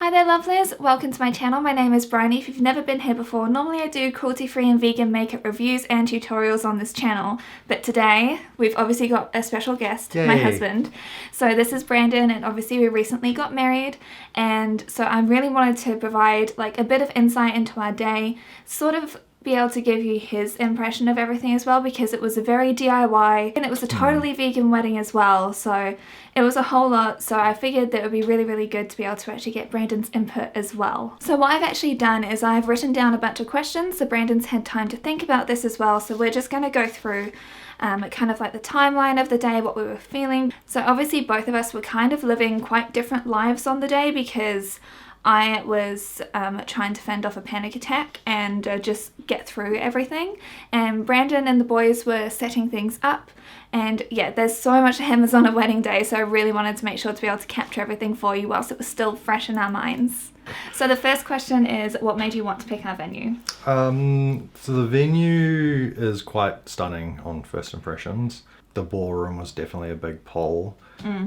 Hi there lovelies, welcome to my channel. My name is Bryony. If you've never been here before, normally I do cruelty-free and vegan makeup reviews and tutorials on this channel, but today we've obviously got a special guest, my husband. So this is Brandon, and obviously we recently got married, and so I really wanted to provide like a bit of insight into our day, sort of be able to give you his impression of everything as well, because it was a very DIY and it was a totally vegan wedding as well, so it was a whole lot. So I figured that it would be really good to be able to actually get Brandon's input as well. So what I've actually done is I've written down a bunch of questions so Brandon's had time to think about this as well. So we're just going to go through kind of like the timeline of the day, what we were feeling. So obviously both of us were kind of living quite different lives on the day, because I was trying to fend off a panic attack and just get through everything, and Brandon and the boys were setting things up. And yeah, there's so much that happens on a wedding day, so I really wanted to make sure to be able to capture everything for you whilst it was still fresh in our minds. So the first question is, what made you want to pick our venue? So the venue is quite stunning on first impressions. The ballroom was definitely a big pull.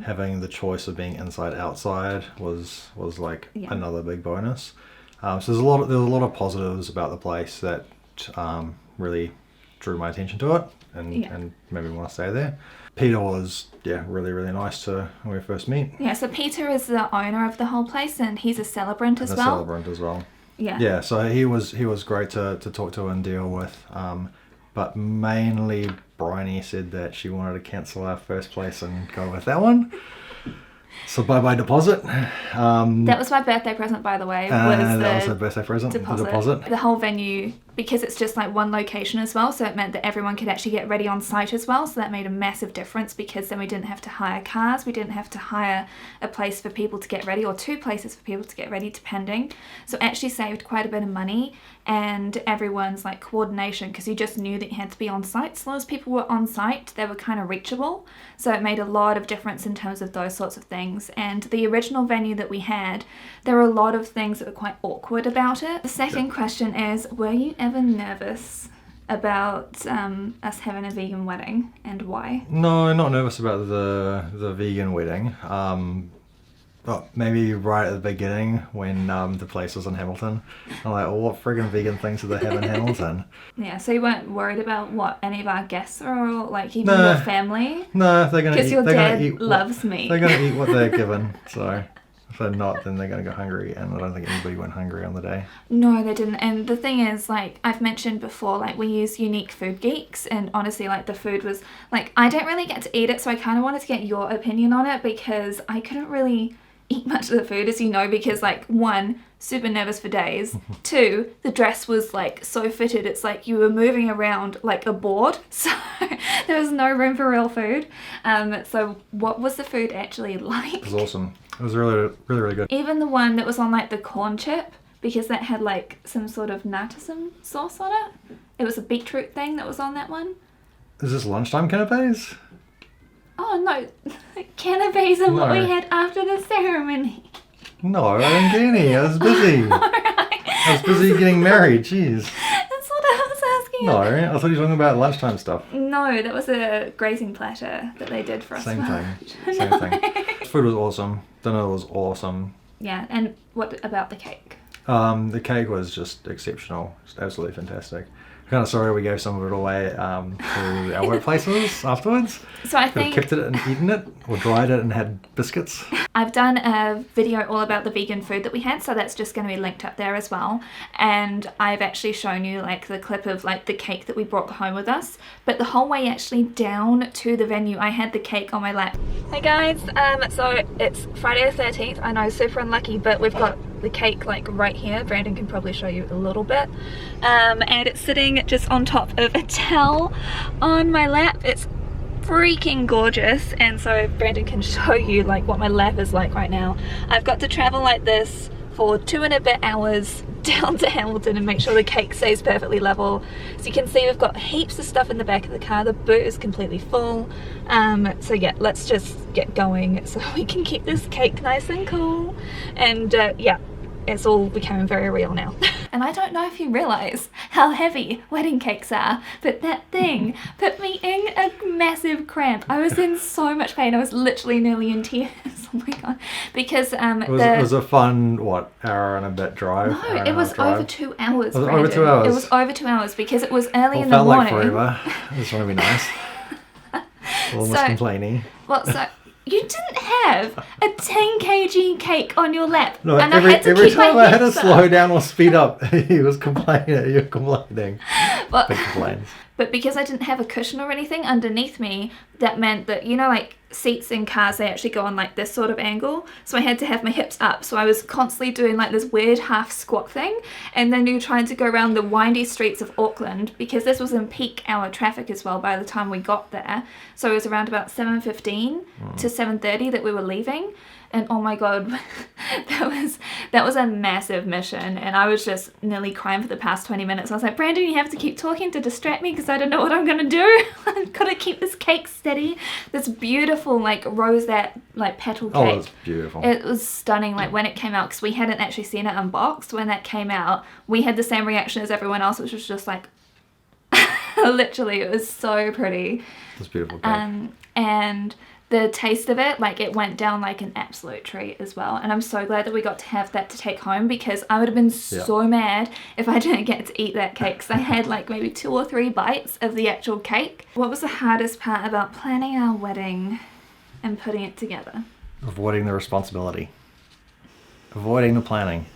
Having the choice of being inside outside was like another big bonus. So there's a lot of positives about the place that really drew my attention to it and made me want to stay there. Peter was really nice when we first meet. Yeah, so Peter is the owner of the whole place, and he's a celebrant as well. Celebrant as well. Yeah, so he was great to talk to and deal with. But mainly Bryony said that she wanted to cancel our first place and go with that one. So bye deposit. That was my birthday present, by the way. That was her birthday present. The deposit. The whole venue, because it's just like one location as well, so it meant that everyone could actually get ready on site as well. So that made a massive difference, because then we didn't have to hire cars, we didn't have to hire a place for people to get ready, or two places for people to get ready, depending. So it actually saved quite a bit of money and everyone's like coordination, because you just knew that you had to be on site. As long as people were on site, they were kind of reachable. So it made a lot of difference in terms of those sorts of things. And the original venue that we had, there were a lot of things that were quite awkward about it. The second question is, were you ever nervous about us having a vegan wedding, and why? No, not nervous about the vegan wedding. But maybe right at the beginning when the place was in Hamilton, I'm like, well, what friggin' vegan things do they have in Hamilton? Yeah, so you weren't worried about what any of our guests are, or like even your family? No, they're gonna eat. Because your dad loves meat. They're gonna eat what they're given, so if they're not, then they're gonna go hungry, and I don't think anybody went hungry on the day. No, they didn't. And the thing is, like I've mentioned before, like we use Unique Food Geeks, and honestly, like the food was like, I don't really get to eat it, so I kind of wanted to get your opinion on it, because I couldn't really eat much of the food, as you know, because like one, super nervous for days, two, the dress was like so fitted, it's like you were moving around like a board, so there was no room for real food. So what was the food actually like? It was awesome. It was really good. Even the one that was on like the corn chip, because that had like some sort of nutty sauce on it. It was a beetroot thing that was on that one. Is this lunchtime canapes? Oh no, canapes are what we had after the ceremony. No, I didn't get any. I was busy. I was busy getting married, jeez. That's what I was asking. No, I thought you were talking about lunchtime stuff. No, that was a grazing platter that they did for us. Same thing. Food was awesome. Dinner was awesome. Yeah, and what about the cake? The cake was just exceptional. Just absolutely fantastic. Kind of sorry we gave some of it away to our workplaces afterwards. So I think kept it and eaten it, or dried it and had biscuits. I've done a video all about the vegan food that we had, so that's just going to be linked up there as well. And I've actually shown you like the clip of like the cake that we brought home with us. But the whole way actually down to the venue, I had the cake on my lap. Hey guys, so it's Friday the 13th. I know, super unlucky, but we've got the cake like right here. Brandon can probably show you a little bit. And it's sitting just on top of a towel on my lap. It's freaking gorgeous, and so Brandon can show you like what my lap is like right now. I've got to travel like this for 2 and a bit hours down to Hamilton and make sure the cake stays perfectly level. So you can see we've got heaps of stuff in the back of the car. The boot is completely full. So yeah, let's just get going so we can keep this cake nice and cool. And yeah, it's all becoming very real now. And I don't know if you realise how heavy wedding cakes are, but that thing put me in a massive cramp. I was in so much pain. I was literally nearly in tears. Oh my God. Because it was a fun, hour and a bit drive? No, it was over 2 hours. Was it over 2 hours? It was over 2 hours because it was early in the felt morning. Like forever. This want to be nice. Almost complaining. Well, so you didn't have a 10 kg cake on your lap. No, and every time I had to up. slow down or speed up, he was complaining. You're complaining. But, Big complaints. But because I didn't have a cushion or anything underneath me, that meant that, like seats in cars, they actually go on like this sort of angle. So I had to have my hips up. So I was constantly doing like this weird half squat thing. And then you're trying to go around the windy streets of Auckland because this was in peak hour traffic as well by the time we got there. So it was around about 7:15 to 7:30 that we were leaving. And oh my God, that was a massive mission. And I was just nearly crying for the past 20 minutes. I was like, Brandon, you have to keep talking to distract me because I don't know what I'm going to do. I've got to keep this cake steady. This beautiful like rosette like petal cake. Oh, it's beautiful. It was stunning. Like when it came out, because we hadn't actually seen it unboxed. When that came out, we had the same reaction as everyone else, which was just like, literally, it was so pretty. It's beautiful cake. And the taste of it, like it went down like an absolute treat as well. And I'm so glad that we got to have that to take home because I would have been so mad if I didn't get to eat that cake because I had like maybe 2 or 3 bites of the actual cake. What was the hardest part about planning our wedding and putting it together? Avoiding the responsibility. Avoiding the planning.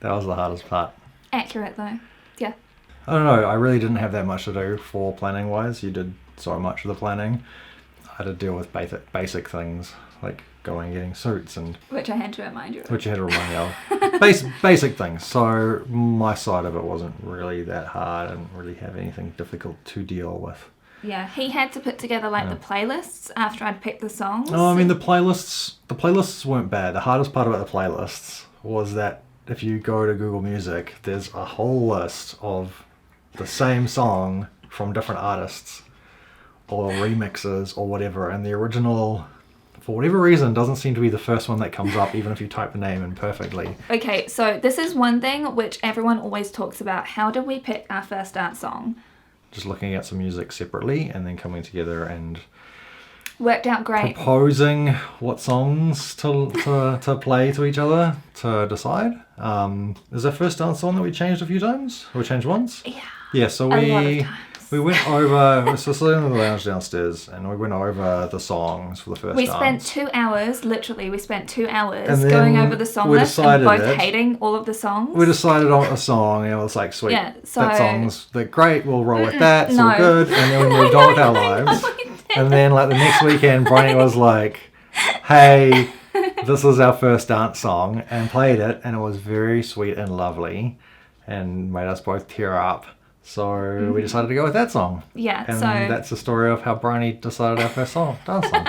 That was the hardest part. Accurate though. Yeah. I don't know. I really didn't have that much to do for planning wise. You did so much of the planning. I had to deal with basic things like going and getting suits and which I had to remind you of. Which you had to remind me of. Basic things. So my side of it wasn't really that hard. I didn't really have anything difficult to deal with. Yeah, he had to put together like the playlists after I'd picked the songs. Oh, I mean the playlists weren't bad. The hardest part about the playlists was that if you go to Google Music, there's a whole list of the same song from different artists or remixes or whatever, and the original, for whatever reason, doesn't seem to be the first one that comes up even if you type the name in perfectly. Okay, so this is one thing which everyone always talks about. How did we pick our first dance song? Just looking at some music separately and then coming together and worked out great. Proposing what songs to play to each other to decide. Is our first dance song that we changed a few times? Or we changed once? Yeah. Yeah, so a lot of times. We went over, we were sitting in the lounge downstairs and we went over the songs for the first We dance. spent 2 hours, literally, and then going over the song list and both hating all of the songs. We decided on a song and it was like, sweet, yeah, so, that song's great, we'll roll with that, it's no. all good. And then we moved on with our lives. And then like the next weekend, Bryony was like, hey, this is our first dance song, and played it, and it was very sweet and lovely and made us both tear up. So we decided to go with that song. Yeah, and so that's the story of how Bryony decided our first dance song.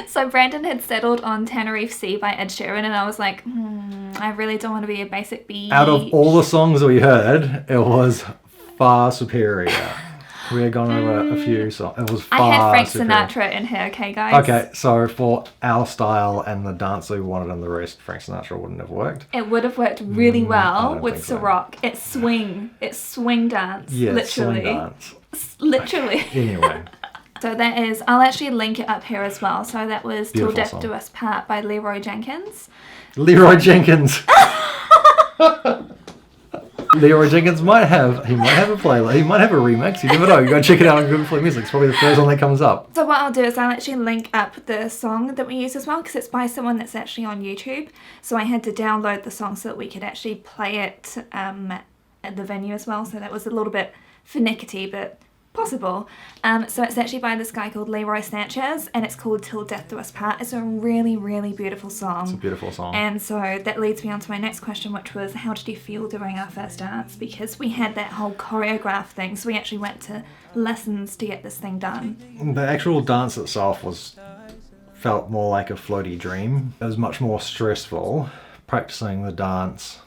So Brandon had settled on Tenerife Sea by Ed Sheeran, and I was like, I really don't want to be a basic beach. Out of all the songs we heard, it was far superior. We had gone over a few songs. It was far I had Frank superior. Sinatra in here, okay, guys? Okay, so for our style and the dance we wanted and the rest, Frank Sinatra wouldn't have worked. It would have worked really well don't with think so. Ciroc. It's swing dance, Yeah, literally. swing dance. Literally. Anyway. So that is, I'll actually link it up here as well. So that was Till Beautiful Death song. Do Us Part by Leroy Jenkins. Leroy Jenkins. Leroy Jenkins might have a playlist. He might have a remix. You never know. You go check it out on Google Play Music. It's probably the first one that comes up. So what I'll do is I'll actually link up the song that we use as well, because it's by someone that's actually on YouTube. So I had to download the song so that we could actually play it at the venue as well. So that was a little bit finicky, but possible. So it's actually by this guy called Leroy Sanchez, and it's called Till Death Do Us Part. It's a really, really beautiful song. It's a beautiful song. And so that leads me on to my next question, which was, how did you feel during our first dance? Because we had that whole choreograph thing, so we actually went to lessons to get this thing done. The actual dance itself felt more like a floaty dream. It was much more stressful practicing the dance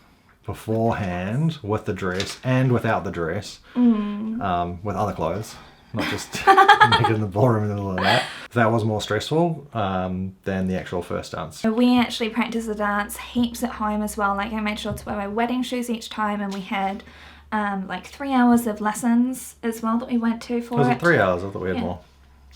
beforehand with the dress and without the dress, with other clothes, not just naked in the ballroom and all of that. That was more stressful than the actual first dance. We actually practiced the dance heaps at home as well. Like I made sure to wear my wedding shoes each time, and we had like 3 hours of lessons as well that we went to for it. Was it 3 hours? I thought we had more.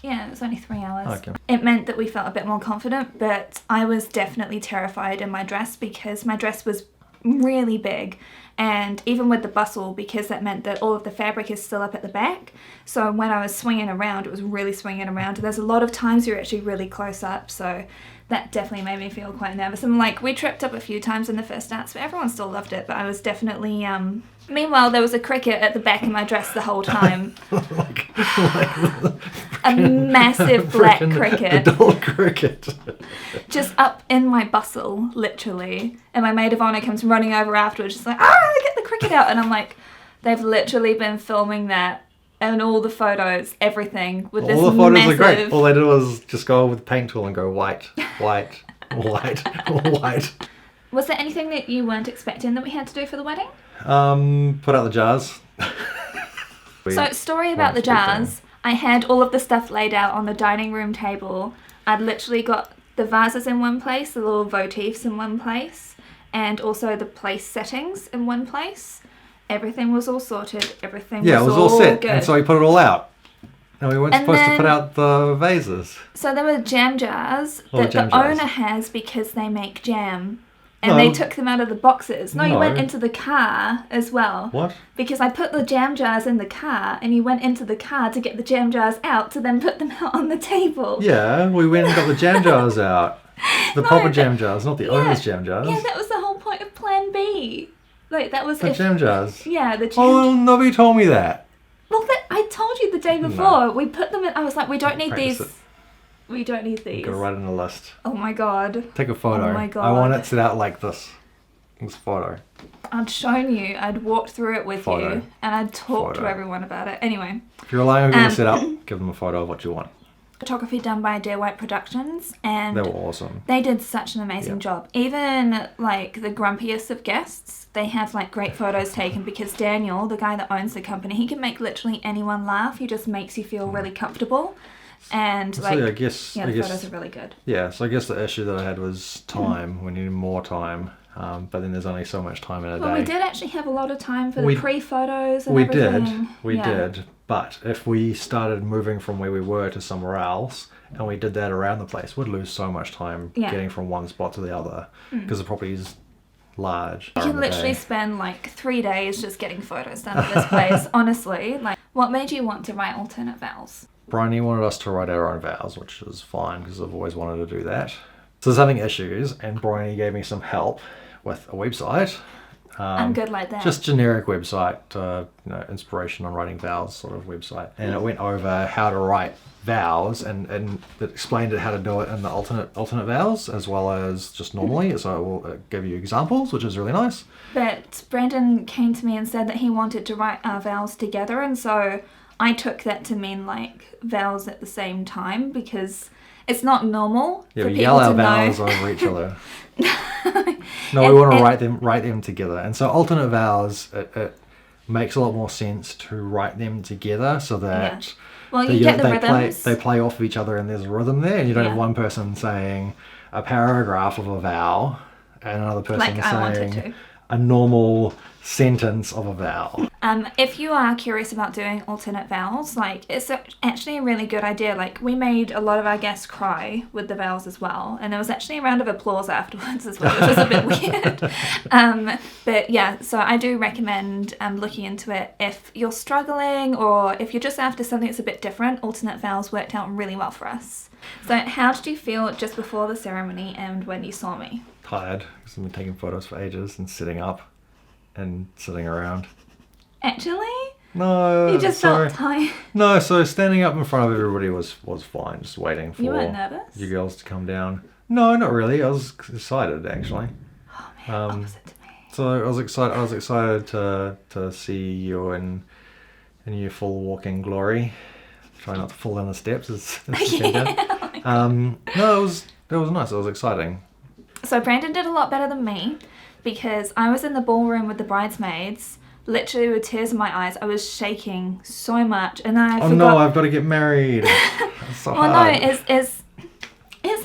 Yeah, it was only 3 hours. Okay. It meant that we felt a bit more confident, but I was definitely terrified in my dress because my dress was really big, and even with the bustle, because that meant that all of the fabric is still up at the back, so when I was swinging around, it was really swinging around. There's a lot of times you're actually really close up, so that definitely made me feel quite nervous. And like, we tripped up a few times in the first dance, but everyone still loved it. But I was definitely meanwhile, there was a cricket at the back of my dress the whole time. like a massive black cricket. Adult cricket. Just up in my bustle, literally. And my maid of honour comes running over afterwards, just like, get the cricket out. And I'm like, they've literally been filming that. And all the photos, everything, with this all the photos massive... are great. All they did was just go with the paint tool and go white, white, white, white. Was there anything that you weren't expecting that we had to do for the wedding? Put out the jars. So, story about the jars. I had all of the stuff laid out on the dining room table. I'd literally got the vases in one place, the little votives in one place, and also the place settings in one place. Everything was all sorted. Everything was all good. Yeah, it was all set. Good. And so we put it all out. And we weren't supposed to put out the vases. So there were jam jars that the owner has because they make jam. And they took them out of the boxes. No, you went into the car as well. What? Because I put the jam jars in the car, and you went into the car to get the jam jars out to then put them out on the table. Yeah, we went and got the jam jars out. The proper jam jars, not the owner's jam jars. Yeah, that was the whole point of Plan B. Like, that was... The jam jars? Yeah, the jam Oh, nobody told me that. Well, I told you the day before. No. We put them in... I was like, we don't need these. We don't need these. Go right in the list. Oh my god. Take a photo. Oh my god. I want it set out like this. This photo. I'd shown you. I'd walked through it with you. And I'd talked to everyone about it. Anyway. If you're relying on going to set up, give them a photo of what you want. Photography done by Dear White Productions, and they were awesome. They did such an amazing job. Even like the grumpiest of guests, they have like great photos taken because Daniel, the guy that owns the company, he can make literally anyone laugh. He just makes you feel really comfortable, and like I guess photos are really good. Yeah, so I guess the issue that I had was time. We needed more time. But then there's only so much time in a day. Well, we did actually have a lot of time for the pre-photos and everything. We did. But if we started moving from where we were to somewhere else, and we did that around the place, we'd lose so much time getting from one spot to the other because the property is large. You can literally spend like 3 days just getting photos done at this place, honestly. Like, what made you want to write alternate vows? Bryony wanted us to write our own vows, which is fine because I've always wanted to do that. So there's having issues, and Bryony gave me some help with a website. I'm good like that. Just generic website, inspiration on writing vows sort of website. And it went over how to write vows and it explained how to do it in the alternate vows as well as just normally. So it will give you examples, which is really nice. But Brandon came to me and said that he wanted to write our vows together, and so I took that to mean like vows at the same time because it's not normal for people to know. Yeah, we yell our vows over each other. No, we want to write them together. And so alternate vows, it makes a lot more sense to write them together so that you get the rhythms. They play off of each other and there's a rhythm there, and you don't have one person saying a paragraph of a vow and another person saying a normal sentence of a vow. If you are curious about doing alternate vows, like, it's actually a really good idea. Like, we made a lot of our guests cry with the vows as well, and there was actually a round of applause afterwards as well, which was a bit weird. But yeah, so I do recommend looking into it if you're struggling or if you're just after something that's a bit different. Alternate vows worked out really well for us. So how did you feel just before the ceremony and when you saw me? Tired, because I've been taking photos for ages and sitting up and sitting around. Actually? No. You just felt tired? No, so standing up in front of everybody was fine, just waiting for you weren't nervous? You girls to come down. No, not really. I was excited actually. Oh man, opposite to me. So I was excited to see you in your full walking glory. Try not to fall down the steps as you came down. No, it was nice. It was exciting. So Brandon did a lot better than me because I was in the ballroom with the bridesmaids, literally with tears in my eyes. I was shaking so much, and then I Oh forgot. no, I've got to get married. It's so Well, hard. no, it's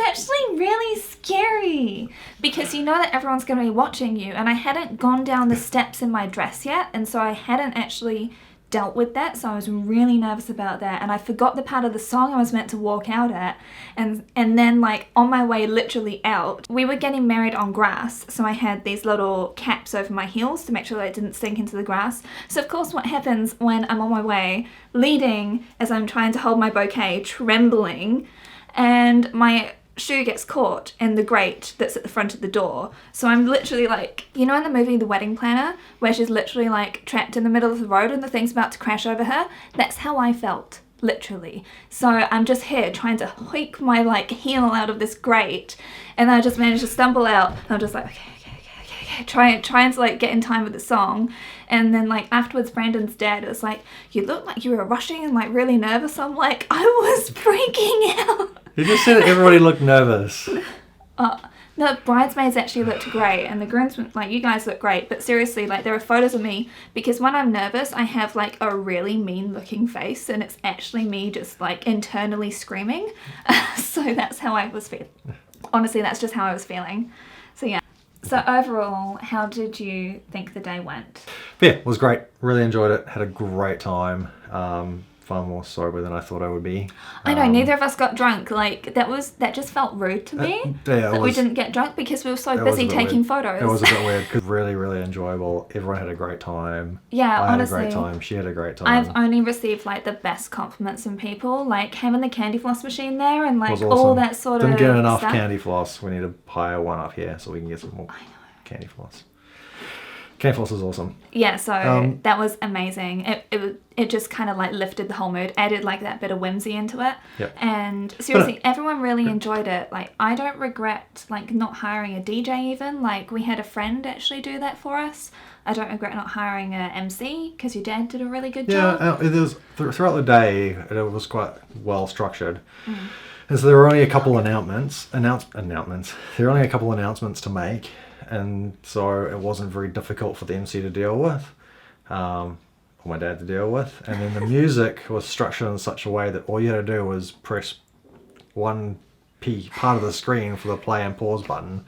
actually really scary because you know that everyone's going to be watching you, and I hadn't gone down the steps in my dress yet, and so I hadn't actually dealt with that, so I was really nervous about that, and I forgot the part of the song I was meant to walk out at, and then like on my way literally out, we were getting married on grass, so I had these little caps over my heels to make sure that I didn't sink into the grass. So of course what happens when I'm on my way, leading as I'm trying to hold my bouquet, trembling, and my shoe gets caught in the grate that's at the front of the door. So I'm literally like, you know in the movie The Wedding Planner, where she's literally like trapped in the middle of the road and the thing's about to crash over her? That's how I felt, literally. So I'm just here trying to hoik my like heel out of this grate, and I just managed to stumble out. I'm just like, okay, trying to like get in time with the song. And then like afterwards, Brandon's dad was like, you look like you were rushing and like really nervous. I'm like, I was freaking out. You just said everybody looked nervous. The bridesmaids actually looked great, and the groomsmen, like, you guys look great, but seriously, like, there are photos of me, because when I'm nervous, I have, like, a really mean-looking face, and it's actually me just, like, internally screaming. So that's how I was feeling. Honestly, that's just how I was feeling. So, yeah. So, overall, how did you think the day went? Yeah, it was great. Really enjoyed it. Had a great time. Far more sober than I thought I would be. I know, neither of us got drunk. Like, that just felt rude to me. We didn't get drunk because we were so busy taking photos. It was a bit weird because really, really enjoyable. Everyone had a great time. Yeah, honestly. I had a great time. She had a great time. I've only received like the best compliments from people. Like having the candy floss machine there and like awesome. all that sort Didn't of get enough stuff. candy floss. We need to hire one up here so we can get some more candy floss. Candy floss is awesome. Yeah, so that was amazing. It just kind of like lifted the whole mood, added like that bit of whimsy into it. Yep. And seriously, everyone really enjoyed it. Like I don't regret like not hiring a DJ even. Like we had a friend actually do that for us. I don't regret not hiring a MC because your dad did a really good job. Yeah, it was throughout the day. It was quite well structured. And so there were only a couple announcements. There were only a couple announcements to make. And so it wasn't very difficult for the MC to deal with, or my dad to deal with. And then the music was structured in such a way that all you had to do was press one part of the screen for the play and pause button.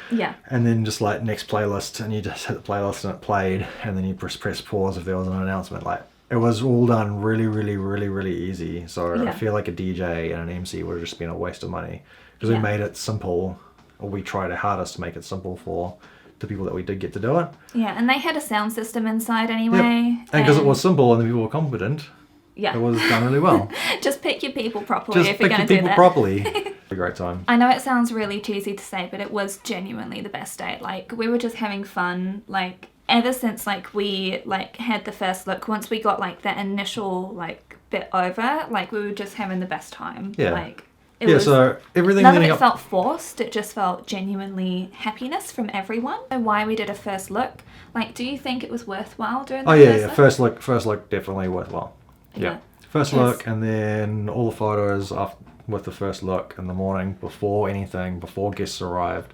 Yeah. And then just like next playlist, and you just hit the playlist and it played, and then you press pause if there was an announcement. Like it was all done really, really, really, really easy. So I feel like a DJ and an MC would have just been a waste of money because we made it simple. Or we tried our hardest to make it simple for the people that we did get to do it. Yeah, and they had a sound system inside anyway. Yep. And because it was simple and the people were competent, it was done really well. Just pick your people properly if you're going to do that. Just pick your people properly. A great time. I know it sounds really cheesy to say, but it was genuinely the best day. Like, we were just having fun. Like, ever since, like, we, like, had the first look, once we got, like, that initial, like, bit over, like, we were just having the best time. Yeah. Like, so everything none of it felt forced. It just felt genuinely happiness from everyone. So why we did a first look? Like, do you think it was worthwhile doing that? First look definitely worthwhile. Yeah. First look, and then all the photos with the first look in the morning before guests arrived.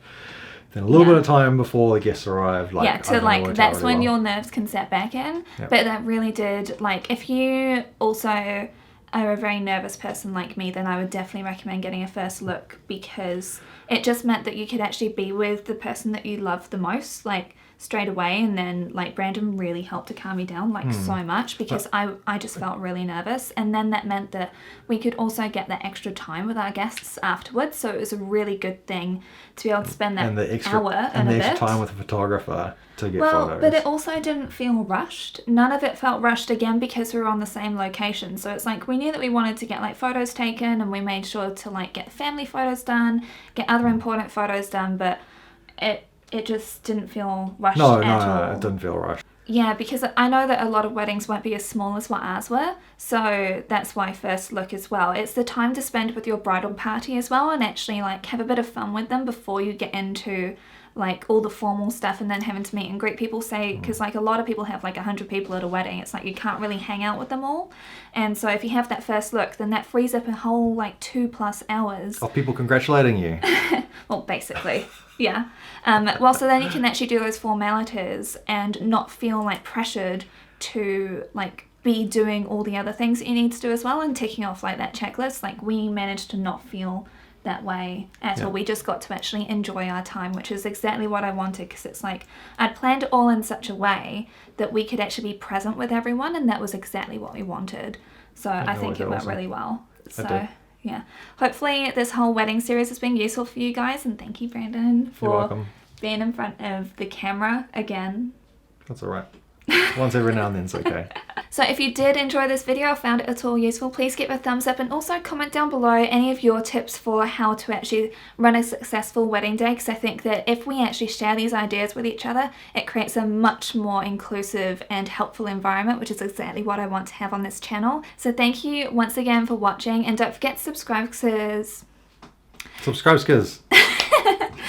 Then a little bit of time before the guests arrived. That's when your nerves can set back in. Yep. But that really did, like, if you also are a very nervous person like me, then I would definitely recommend getting a first look because it just meant that you could actually be with the person that you love the most, like, straight away. And then, like, Brandon really helped to calm me down, like, so much because I just felt really nervous. And then that meant that we could also get that extra time with our guests afterwards. So it was a really good thing to be able to spend that hour and the extra time with a photographer to get photos. But it also didn't feel rushed. None of it felt rushed again because we were on the same location. So it's like we knew that we wanted to get like photos taken and we made sure to like get family photos done, get other important photos done, but it just didn't feel rushed at all. No, it didn't feel rushed. Yeah, because I know that a lot of weddings won't be as small as what ours were, so that's why first look as well. It's the time to spend with your bridal party as well and actually like have a bit of fun with them before you get into like all the formal stuff and then having to meet and greet people, say, because like a lot of people have like 100 people at a wedding. It's like you can't really hang out with them all. And so if you have that first look, then that frees up a whole like 2+ hours. Of people congratulating you. Well, basically, yeah. Well, so then you can actually do those formalities and not feel like pressured to like be doing all the other things that you need to do as well and ticking off like that checklist. Like we managed to not feel that way at all. We just got to actually enjoy our time, which is exactly what I wanted, because it's like I'd planned it all in such a way that we could actually be present with everyone, and that was exactly what we wanted. So I think it went really well. So yeah, hopefully this whole wedding series has been useful for you guys, and thank you, Brandon, for being in front of the camera again. That's all right. Once every now and then's okay. So if you did enjoy this video or found it at all useful, please give it a thumbs up, and also comment down below any of your tips for how to actually run a successful wedding day, because I think that if we actually share these ideas with each other, it creates a much more inclusive and helpful environment, which is exactly what I want to have on this channel. So thank you once again for watching, and don't forget to subscribe, because... Subscribe, skizz.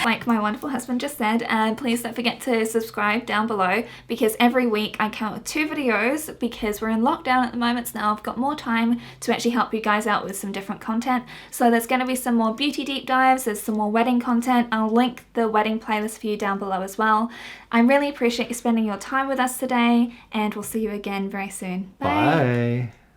Like my wonderful husband just said, please don't forget to subscribe down below, because every week I come out with 2 videos, because we're in lockdown at the moment, so now I've got more time to actually help you guys out with some different content. So there's going to be some more beauty deep dives, there's some more wedding content. I'll link the wedding playlist for you down below as well. I really appreciate you spending your time with us today, and we'll see you again very soon. Bye. Bye.